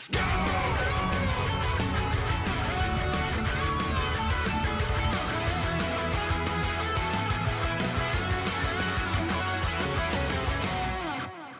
Let's go!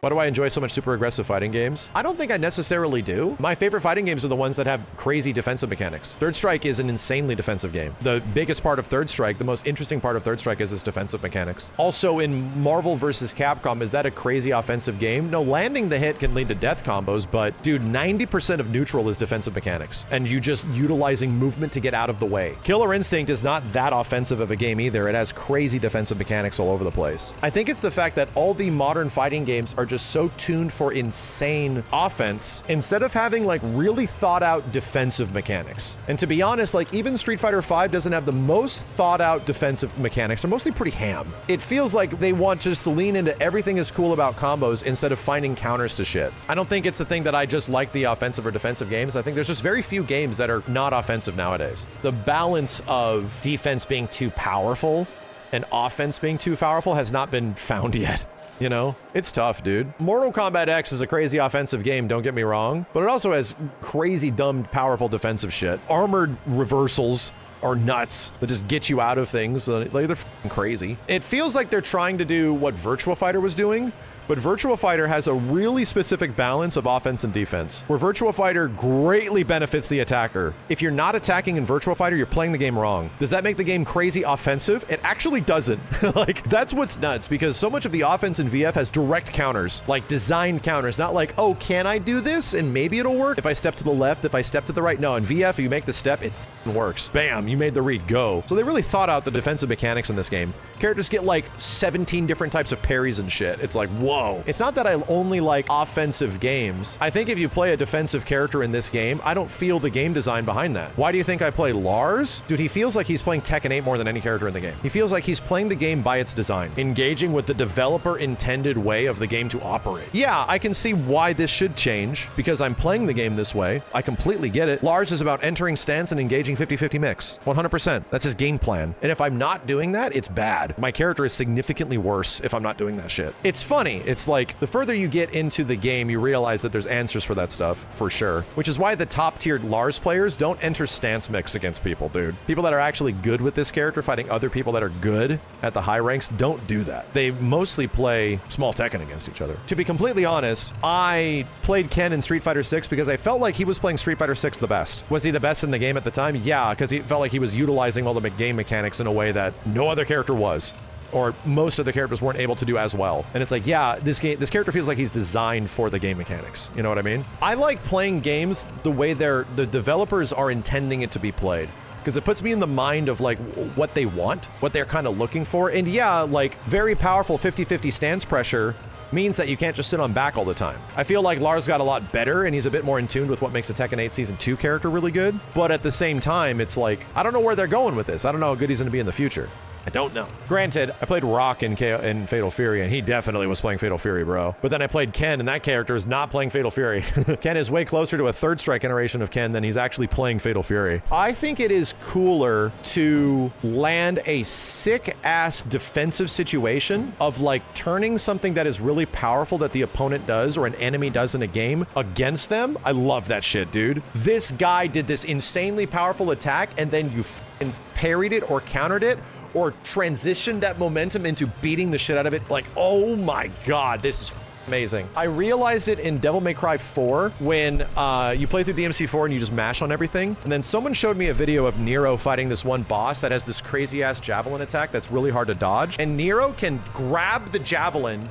Why do I enjoy so much super aggressive fighting games? I don't think I necessarily do. My favorite fighting games are the ones that have crazy defensive mechanics. Third Strike is an insanely defensive game. The biggest part of Third Strike, the most interesting part of Third Strike is its defensive mechanics. Also in Marvel vs. Capcom, is that a crazy offensive game? No, landing the hit can lead to death combos, but dude, 90% of neutral is defensive mechanics, and you just utilizing movement to get out of the way. Killer Instinct is not that offensive of a game either. It has crazy defensive mechanics all over the place. I think it's the fact that all the modern fighting games are just so tuned for insane offense instead of having like really thought out defensive mechanics. And to be honest, like even Street Fighter V doesn't have the most thought out defensive mechanics. They're mostly pretty ham. It feels like they want just to lean into everything is cool about combos instead of finding counters to shit. I don't think it's a thing that I just like the offensive or defensive games. I think there's just very few games that are not offensive nowadays. The balance of defense being too powerful and offense being too powerful has not been found yet. You know, it's tough, dude. Mortal Kombat X is a crazy offensive game, don't get me wrong, but it also has crazy, dumb, powerful defensive shit. Armored reversals are nuts that just get you out of things. Like, they're f***ing crazy. It feels like they're trying to do what Virtua Fighter was doing, but Virtua Fighter has a really specific balance of offense and defense, where Virtua Fighter greatly benefits the attacker. If you're not attacking in Virtua Fighter, you're playing the game wrong. Does that make the game crazy offensive? It actually doesn't. Like, that's what's nuts, because so much of the offense in VF has direct counters, like designed counters, not like, oh, can I do this? And maybe it'll work if I step to the left, if I step to the right. No, in VF, if you make the step, it works. Bam, you made the read, go. So they really thought out the defensive mechanics in this game. Characters get like 17 different types of parries and shit. It's like, whoa. It's not that I only like offensive games. I think if you play a defensive character in this game, I don't feel the game design behind that. Why do you think I play Lars? Dude, he feels like he's playing Tekken 8 more than any character in the game. He feels like he's playing the game by its design, engaging with the developer intended way of the game to operate. Yeah, I can see why this should change because I'm playing the game this way. I completely get it. Lars is about entering stance and engaging 50-50 mix. 100%. That's his game plan. And if I'm not doing that, it's bad. My character is significantly worse if I'm not doing that shit. It's funny. It's like the further you get into the game, you realize that there's answers for that stuff, for sure. Which is why the top-tiered Lars players don't enter stance mix against people, dude. People that are actually good with this character fighting other people that are good at the high ranks don't do that. They mostly play small Tekken against each other. To be completely honest, I played Ken in Street Fighter 6 because I felt like he was playing Street Fighter 6 the best. Was he the best in the game at the time? Yeah, because he felt like he was utilizing all the game mechanics in a way that no other character was, or most of the characters weren't able to do as well. And it's like, yeah, this character feels like he's designed for the game mechanics. You know what I mean? I like playing games the way the developers are intending it to be played, because it puts me in the mind of like what they want, what they're kind of looking for. And yeah, like very powerful 50-50 stance pressure means that you can't just sit on back all the time. I feel like Lars got a lot better and he's a bit more in tune with what makes a Tekken 8 Season 2 character really good. But at the same time, it's like, I don't know where they're going with this. I don't know how good he's going to be in the future. I don't know. Granted, I played Rock in Fatal Fury, and he definitely was playing Fatal Fury, bro. But then I played Ken, and that character is not playing Fatal Fury. Ken is way closer to a Third Strike iteration of Ken than he's actually playing Fatal Fury. I think it is cooler to land a sick-ass defensive situation of, like, turning something that is really powerful that the opponent does or an enemy does in a game against them. I love that shit, dude. This guy did this insanely powerful attack, and then you f***ing parried it or countered it, or transitioned that momentum into beating the shit out of it. Like, oh my God, this is amazing. I realized it in Devil May Cry 4 when you play through DMC4 and you just mash on everything. And then someone showed me a video of Nero fighting this one boss that has this crazy ass javelin attack that's really hard to dodge. And Nero can grab the javelin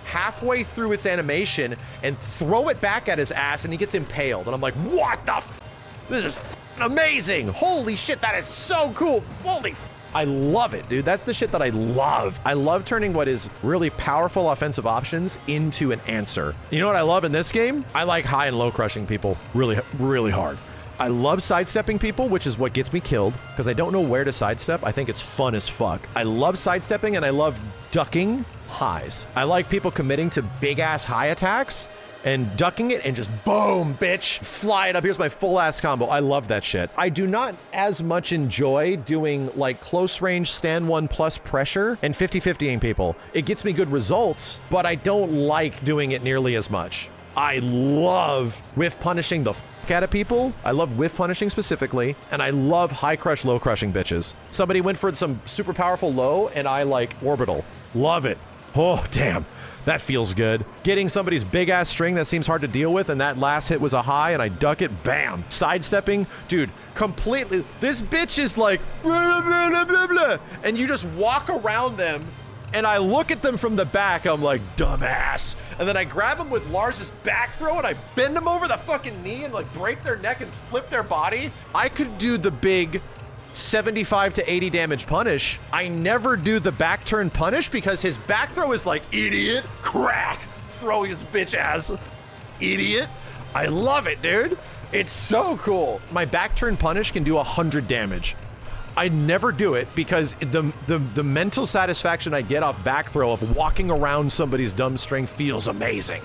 halfway through its animation and throw it back at his ass, and he gets impaled. And I'm like, what the f? This is amazing. Holy shit, that is so cool. Holy f. I love it, dude. That's the shit that I love. I love turning what is really powerful offensive options into an answer. You know what I love in this game? I like high and low crushing people really, really hard. I love sidestepping people, which is what gets me killed, because I don't know where to sidestep. I think it's fun as fuck. I love sidestepping, and I love ducking highs. I like people committing to big-ass high attacks and ducking it and just boom, bitch, fly it up. Here's my full ass combo. I love that shit. I do not as much enjoy doing like close range stand one plus pressure and 50-50ing people. It gets me good results, but I don't like doing it nearly as much. I love whiff punishing the fuck out of people. I love whiff punishing specifically, and I love high crush, low crushing bitches. Somebody went for some super powerful low, and I like orbital. Love it. Oh, damn. That feels good. Getting somebody's big ass string that seems hard to deal with, and that last hit was a high, and I duck it, bam. Sidestepping, dude, completely. This bitch is like, blah, blah, blah, blah, blah, and you just walk around them, and I look at them from the back, I'm like, dumbass. And then I grab them with Lars's back throw, and I bend them over the fucking knee and like break their neck and flip their body. I could do the big 75 to 80 damage punish. I never do the back turn punish because his back throw is like, idiot, crack, throw his bitch ass, idiot. I love it, dude. It's so cool. My back turn punish can do 100 damage. I never do it because the mental satisfaction I get off back throw of walking around somebody's dumb string feels amazing.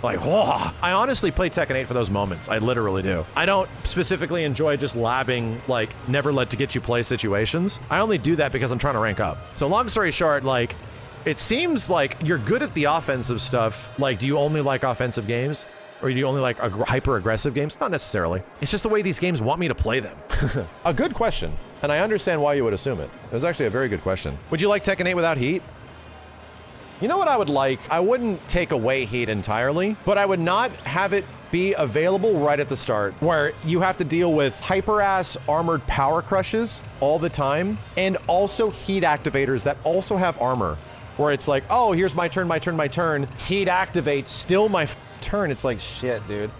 Like, whoa. I honestly play Tekken 8 for those moments. I literally do. I don't specifically enjoy just labbing, like, never let to get you play situations. I only do that because I'm trying to rank up. So long story short, like, it seems like you're good at the offensive stuff. Like, do you only like offensive games? Or do you only like hyper-aggressive games? Not necessarily. It's just the way these games want me to play them. A good question. And I understand why you would assume it. It was actually a very good question. Would you like Tekken 8 without heat? You know what I would like? I wouldn't take away heat entirely, but I would not have it be available right at the start, where you have to deal with hyper-ass armored power crushes all the time, and also heat activators that also have armor, where it's like, oh, here's my turn, my turn, my turn. Heat activate, still my turn. It's like, shit, dude.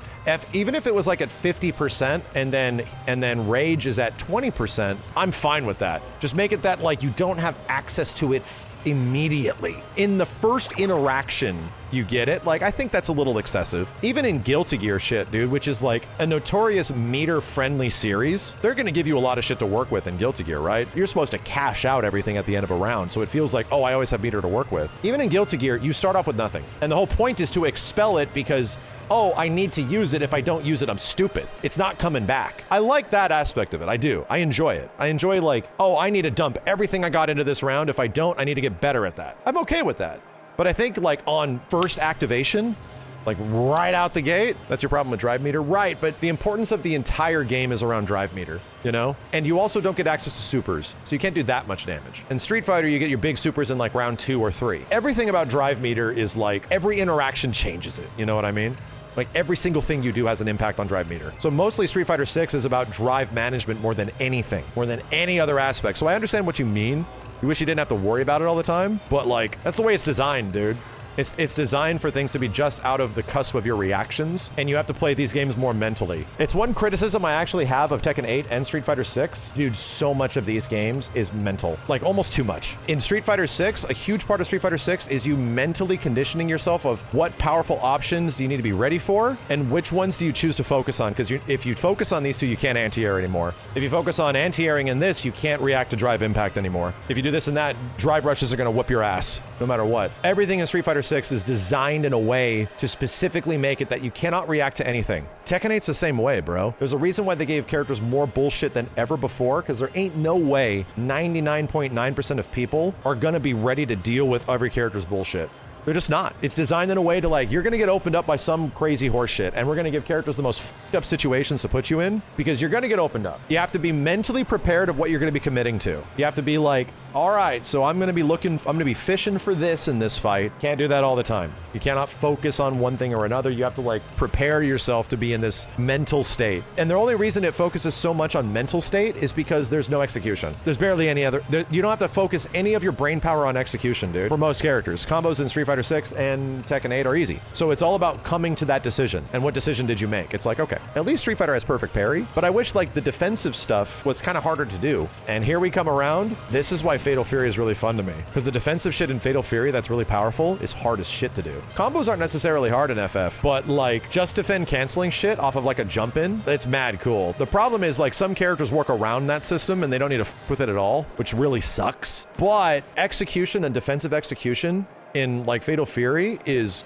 Even if it was like at 50% and then rage is at 20%, I'm fine with that. Just make it that like you don't have access to it immediately. In the first interaction, you get it. Like, I think that's a little excessive. Even in Guilty Gear shit, dude, which is like a notorious meter-friendly series, they're gonna give you a lot of shit to work with in Guilty Gear, right? You're supposed to cash out everything at the end of a round, so it feels like, oh, I always have meter to work with. Even in Guilty Gear, you start off with nothing. And the whole point is to expel it because, oh, I need to use it. If I don't use it, I'm stupid. It's not coming back. I like that aspect of it. I do. I enjoy it. I enjoy like, oh, I need to dump everything I got into this round. If I don't, I need to get better at that. I'm okay with that. But I think like on first activation, like right out the gate, that's your problem with drive meter, right? But the importance of the entire game is around drive meter, you know? And you also don't get access to supers, so you can't do that much damage. In Street Fighter, you get your big supers in like round 2 or 3. Everything about drive meter is like every interaction changes it, you know what I mean? Like every single thing you do has an impact on drive meter. So mostly Street Fighter 6 is about drive management more than anything, more than any other aspect. So I understand what you mean. You wish you didn't have to worry about it all the time, but like, that's the way it's designed, dude. It's designed for things to be just out of the cusp of your reactions, and you have to play these games more mentally. It's one criticism I actually have of Tekken 8 and Street Fighter 6. Dude, so much of these games is mental. Like, almost too much. In Street Fighter 6, a huge part of Street Fighter 6 is you mentally conditioning yourself of what powerful options do you need to be ready for, and which ones do you choose to focus on, because if you focus on these two, you can't anti-air anymore. If you focus on anti-airing in this, you can't react to drive impact anymore. If you do this and that, drive rushes are going to whoop your ass, no matter what. Everything in Street Fighter 6 is designed in a way to specifically make it that you cannot react to anything. Tekken 8's the same way, bro. There's a reason why they gave characters more bullshit than ever before, because there ain't no way 99.9% of people are gonna be ready to deal with every character's bullshit. They're just not. It's designed in a way to like, you're gonna get opened up by some crazy horse shit, and we're gonna give characters the most f***ed up situations to put you in, because you're gonna get opened up. You have to be mentally prepared of what you're gonna be committing to. You have to be like, all right, so I'm gonna be fishing for this in this fight. Can't do that all the time. You cannot focus on one thing or another. You have to like prepare yourself to be in this mental state. And the only reason it focuses so much on mental state is because there's no execution. There's barely any other, you don't have to focus any of your brain power on execution, dude. For most characters, combos in Street Fighter 6 and Tekken 8 are easy. So it's all about coming to that decision. And what decision did you make? It's like, okay, at least Street Fighter has perfect parry, but I wish like the defensive stuff was kind of harder to do. And here we come around. This is why Fatal Fury is really fun to me, because the defensive shit in Fatal Fury that's really powerful is hard as shit to do. Combos aren't necessarily hard in FF, but like just defend canceling shit off of like a jump in, it's mad cool. The problem is like some characters work around that system and they don't need to f with it at all, which really sucks. But execution and defensive execution in like Fatal Fury is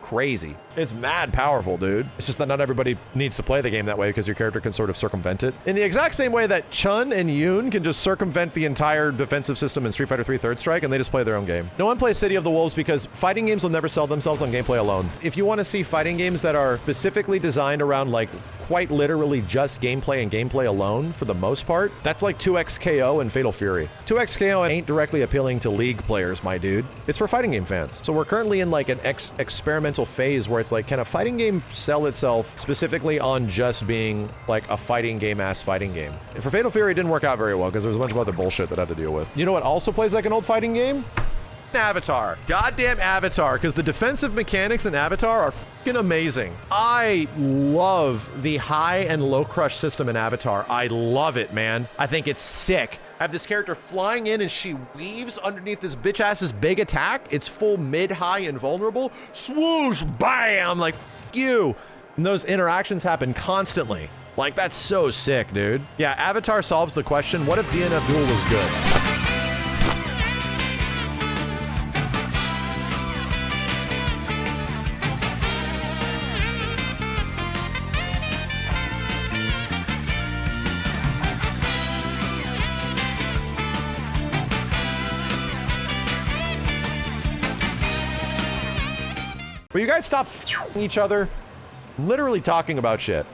crazy. It's mad powerful, dude. It's just that not everybody needs to play the game that way because your character can sort of circumvent it. In the exact same way that Chun and Yoon can just circumvent the entire defensive system in Street Fighter 3 Third Strike and they just play their own game. No one plays City of the Wolves because fighting games will never sell themselves on gameplay alone. If you want to see fighting games that are specifically designed around like quite literally just gameplay and gameplay alone for the most part, that's like 2XKO and Fatal Fury. 2XKO ain't directly appealing to League players, my dude. It's for fighting game fans. So we're currently in like an experimental phase where it's like, can a fighting game sell itself specifically on just being like a fighting game ass fighting game? And for Fatal Fury, it didn't work out very well because there was a bunch of other bullshit that I had to deal with. You know what also plays like an old fighting game? Avatar. Goddamn Avatar, because the defensive mechanics in Avatar are fucking amazing. I love the high and low crush system in Avatar. I love it, man. I think it's sick. I have this character flying in and she weaves underneath this bitch ass's big attack. It's full mid, high, and vulnerable. Swoosh, bam, like fuck you. And those interactions happen constantly. Like, that's so sick, dude. Yeah, Avatar solves the question, what if DNF Duel was good? Will you guys stop each other? Literally talking about shit.